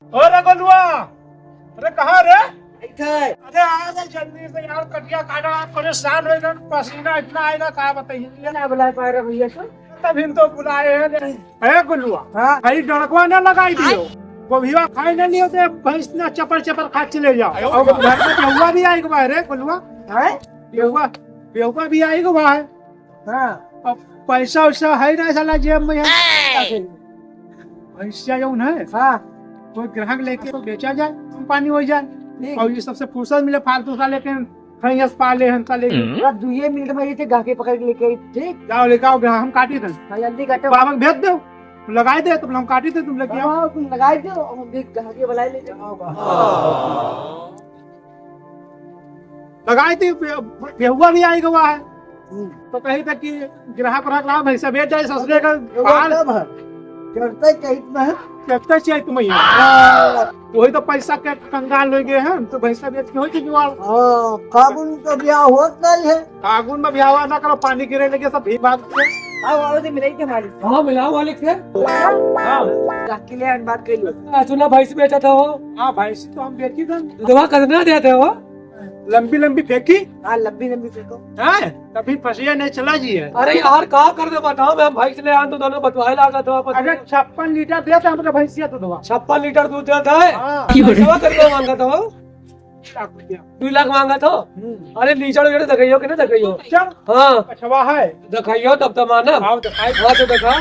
अरे गोलुआ, अरे कहाँ रे? है। अरे आ जा जल्दी से यार, कटिया काटा, परेशान हो गए, पसीना इतना आएगा क्या बताइए। ये ना बुला पा रहे भैया को। तभी तो बुलाए हैं। है गोलुआ, हाँ। भाई डड़कवा न लगाई दियो, वो भी खाए न लियो तो भैंस ना चपर चपर खा चले जाओ। और घर में बेहुआ भी आएगा बाहर है गोलुआ, है? बेहुआ बेहुआ भी आएगा बाहर। हाँ। अब पैसा वैसा है ना साला जेब में है, भैंसिया जो है हाँ। कोई ग्राहक लेके तो बेचा जाए, कंपनी हो जाए, और ये सबसे फुर्सत मिले फालतू का, लेकिन भैंस पाले हंसा लेके बस 2 मिनट में ये थे गाके पकड़ के लेके आई। ठीक। जाओ लेके आओ, हम काटी थे, हाँ जल्दी काटो। बाबा को भेज दो, लगाई दे, तुम हम काटी थे, तुम लेके आओ। हाँ तुम लगाई दो, हम देख गाके बुला ले जाओ। लगाई थी, बेहुआ भी आएगा वहाँ, तो कही तक कि ग्राहक रहा भैंसा बेच जाए, ससुरे का फाल करते कहीं में कितना चाहिए तुम्हें, वही तो पैसा के कंगाल हो गए हैं, तो भैंसा बेच के हो जुगाड़। काबुल तो ब्याह होता ही है। आगुन में ब्याह ना करो, पानी गिरे लगे सब भीग भाग के। आओ तो मिलाई थे हमारी। हाँ मिलाओ मालिक से। हाँ के लिए बात कर लो। सुना भैंस बेचा था वो, हाँ भैंसी तो हम बेची थे, दवा कितना देते हो? लंबी लंबी फेंकी हाँ लंबी लंबी फेंको। है, कभी फंसिया नहीं चला जी है। अरे यार कहा कर दे बताओ, मैं भैंस ले आया तो दोनों बतवाए लागा था। अरे 56 लीटर देता हमारे भैंसिया तो दवा 56 लीटर दूध देता है। हाँ। दवा कर मांगा था वो, 1 लाख रुपया। 2 लाख मांगा था। अरे लीचड़ उचड़ दिखाइयो कि ना दिखाइयो? चल हाँ पछवा है, दिखाइयो तब तो माना। आओ दिखाई। हाँ तो दिखा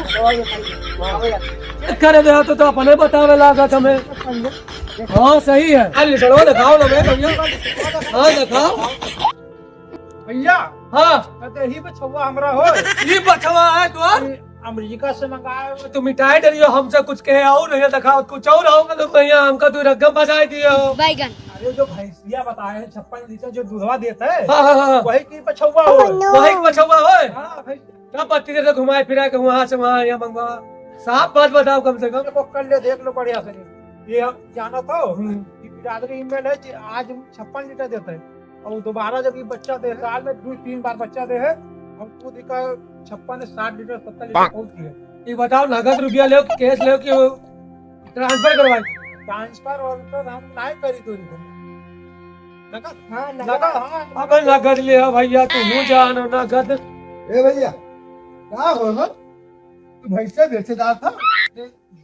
करे दे तो अपने बतावे लागा था मैं। हाँ सही है। अरे लीचड़वा दिखाओ ना भैया। हाँ दिखाओ। भैया हाँ कहते ही पछवा हमरा हो, ये बचवा है तो अमेरिका से मंगाया हुआ। तुम मिटाई डरियो हमसे कुछ कहे और नहीं दिखाओ, कुछ और होगा तो भैया हमका तू रकम बचाई दियो। बैगन अरे जो भैंसिया बताए हैं 56 लीटर जो दूधवा देता है, हाँ हाँ हाँ वही की पछवा हो। वही बचवा हो। हाँ भैंसिया तब पत्ती से घुमाए फिरा के वहाँ से वहाँ यहाँ मंगवा। साफ बात बताओ कम से कम। को कर ले, देख लो बढ़िया से। ये हम जाना तो कि बिरादरी ईमेल है कि आज 56 लीटर देता है, और दोबारा जब ये बच्चा दे, साल में 2-3 बार बच्चा दे है, हम खुद का 56 60 लीटर 70 लीटर पहुंच गए। ये बताओ नगद रुपया ले कैश ले कि ट्रांसफर करवाई? ट्रांसफर और तो हम नहीं करी तो नगद। हाँ नगद हाँ अब नगद ले भैया तू हूँ जानो नगद। ए भैया क्या हो ना, तू भैंसे बेचेदार था?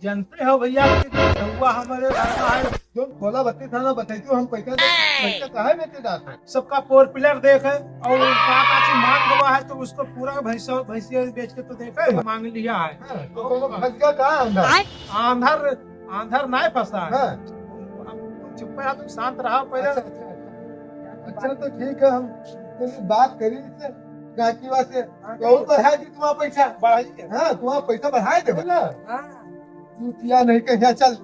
जानते हो भैया कि हुआ हमारे घर का है, जो खोला बत्ती था ना, बताइए हम पैसा दे, पैसा कहाँ बेचेदार था? सबका पोर पिलर देखे, और काका से मांग गवा है, तो उसको पूरा भैंसिया बेच के तो देखे मांग लिया है। हाँ, तो कोनो फंस गया कहाँ अंदर? आंधर आंधर नहीं फंसा है। हाँ, चुप है, तुम शांत रहो पहले। अच्छा तो ठीक है, हम तेरी बात करी इससे गाकी वासे तो बढ़ा दी तुम्हारा पैसा। बढ़ाइए। हाँ तुम्हारा पैसा बढ़ाए दे बोला, हाँ। तू किया नहीं कहीं चल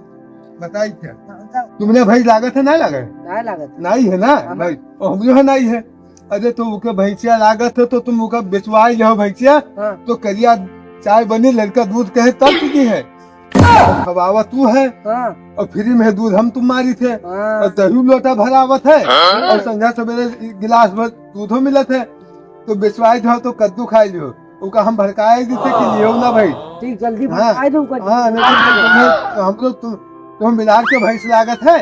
बताई क्या तुमने भाई लागत है नहीं लागत? नहीं लागत। नहीं है ना भाई, और हम जो है नहीं है। अरे तो उनके भैंसिया लागत है तो तुम उनका बेचवाई जाओ भैंसिया, हाँ। तो करिया चाय बनी, लड़का दूध कहे तब की है, खवावा तू है, हाँ। और फ्री में दूध हम तुम्हारी थे, हाँ। और दही लोटा भरावत है, और संध्या सवेरे गिलास भर दूधो मिलत है, तो बेचवाई जाओ तो कद्दू खाई लियो, उनका हम भड़काए जिससे कि लियो ना भाई। ठीक जल्दी हाँ। बताए दो कर। हाँ नहीं तो हम लोग तुम मिलार के भैंस लागत है,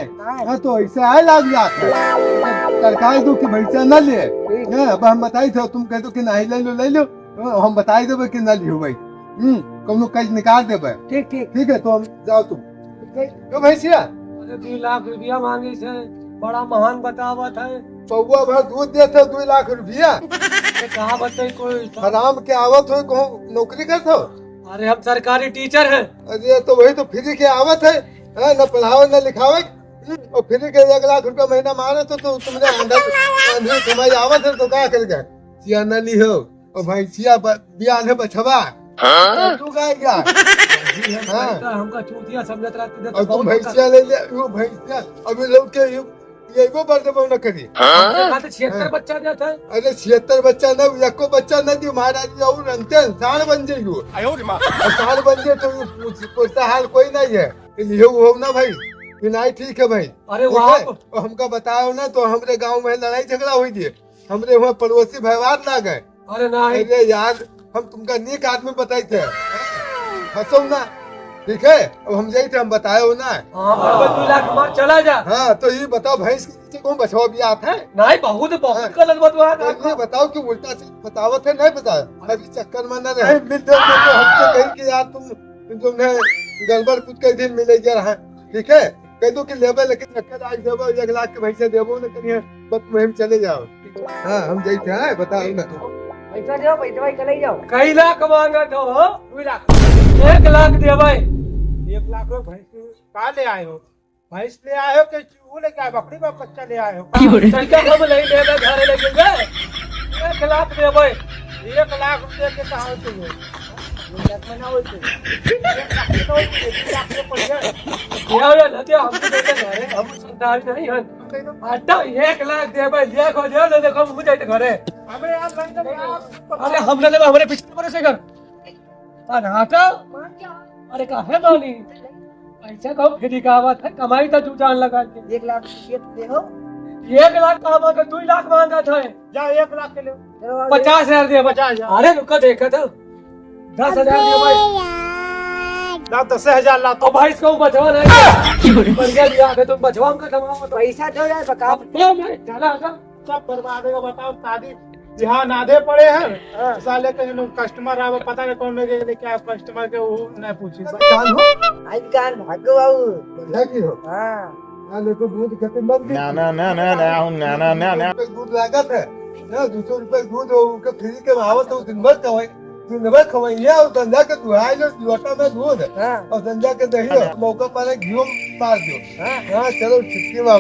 हाँ तो ऐसे आए लाग जात है, सरकार दो कि भैंसा न ले। हाँ, अब हम बताई थे, तुम कह दो कि नहीं ले लो, हम बताई देवे कि न लियो भाई। कौनो कल निकाल देवे। ठीक ठीक। ठीक है, तो हम जाओ तुम क्यों भैंसिया अरे 2 लाख रुपया मांगी से, बड़ा महान बतावत है। पौवा भर दूध देते 2 लाख रुपया, कहा बताई कोई? हराम के आवत हो, कहूँ नौकरी करते हो? अरे हम सरकारी टीचर हैं। अरे तो वही तो फ्री के आवत है, न पढ़ावे न लिखावे, और फ्री के 1 लाख रुपया महीना मारे तो तुमने आंधी तुम्हारी आवत है तो क्या करेगा? सिया न ली हो, और भाई सिया बियान है बछवा, तू गाएगा। हाँ, हमका चूतिया समझत रहते और तुम भैंसिया ले ले, वो भैंसिया अभी लोग के एगो बर्दबो न करी। 76 बच्चा देता है। अरे 76 बच्चा न, एको बच्चा न दी महाराज, और अंते इंसान बन जाइयो, इंसान बन जाए तो पूछता हाल कोई नहीं है, ये हो ना भाई कि नहीं? ठीक है भाई। अरे ठीक वहाँ है? और हमका बताओ ना, तो हमरे गांव में लड़ाई झगड़ा हुई थी, हमरे वहाँ पड़ोसी व्यवहार ना गए। अरे नहीं अरे यार हम तुमका नेक आदमी बताई थे, हंसो ना, ठीक है, अब हम यही थे, हम बताए हो ना। हाँ बराबर 2 लाख हमार चला जा। हाँ तो ये बताओ भैंस के पीछे कौन बछवा भी आता है? नहीं बहुत बहुत गलत बतवा तो ये बताओ कि उल्टा से बतावत है, नहीं बताया अभी चक्कर में न रहे। मिल दो तो हमसे कही कि यार तुमने गड़बड़ कुछ कई दिन मिले रहा, ठीक है, कह दो कि लेबल लेकिन चक्कर आज देवो 1 लाख के भैंसे देवो न करिए, बस मुहिम चले जाओ। हाँ हम यही थे, हाँ, बताओ ना। पैसा जाओ, पैसा भाई चले जाओ। कई लाख मांगा तो 2 लाख 1 लाख दे भाई। 1 लाख रो भैंस कहाँ ले आए हो? भैंस ले आए हो कि चूहो लेके आए, बकरी का बच्चा ले आए हो? तरीका हम ले ले घर लेके गए 1 लाख दे भाई। 1 लाख रुपये के कहाँ होते हैं? 1 लाख में ना होते, 1 लाख में ना होते, 2 लाख में पड़ जाए। यार नदिया हमको दे घरे, हम संतान नहीं है। हटा 1 लाख दे भाई, देखो दे देखो मुझे तो घरे। हमें यार लंदन यार अरे हम लगे हमारे पीछे पड़े से कर। अरे हटा, अरे कहा है मानी ऐसा कहो फिर का बात है, कमाई तो तू जान लगा के। 1 लाख रुपये दे हो। 1 लाख का मांगा 2 लाख मांगा था। जाओ 1 लाख के ले, चलो आओ, 50,000 दिया 50,000। अरे रुको देखा था 10,000 दिया भाई। ला 10,000 ला तो भाई इसको बचवा नहीं बढ़िया दिया है, तुम बचवा का कमाओ तो पैसा दो यार, बका। अब तो मैं चला था। सब बर्बाद होगा। बताओ शादी यहाँ नादे पड़े हैं, साले के कस्टमर आवे पता नहीं कौन में लेके आए, कस्टमर के वो नहीं पूछी। कान हो आज कान भागो बाबू। बढ़िया की हो। हाँ हाँ देखो दूध खत्म मत दी। ना दूध लागत है ना, 200 रुपए दूध हो उनके फ्री के आवत हो, दिन भर खवाइए और धंधा के दुहाई लो लोटा में दूध हाँ और धंधा के दही हो, मौका पाले घी मार दो। हाँ चलो छुट्टी में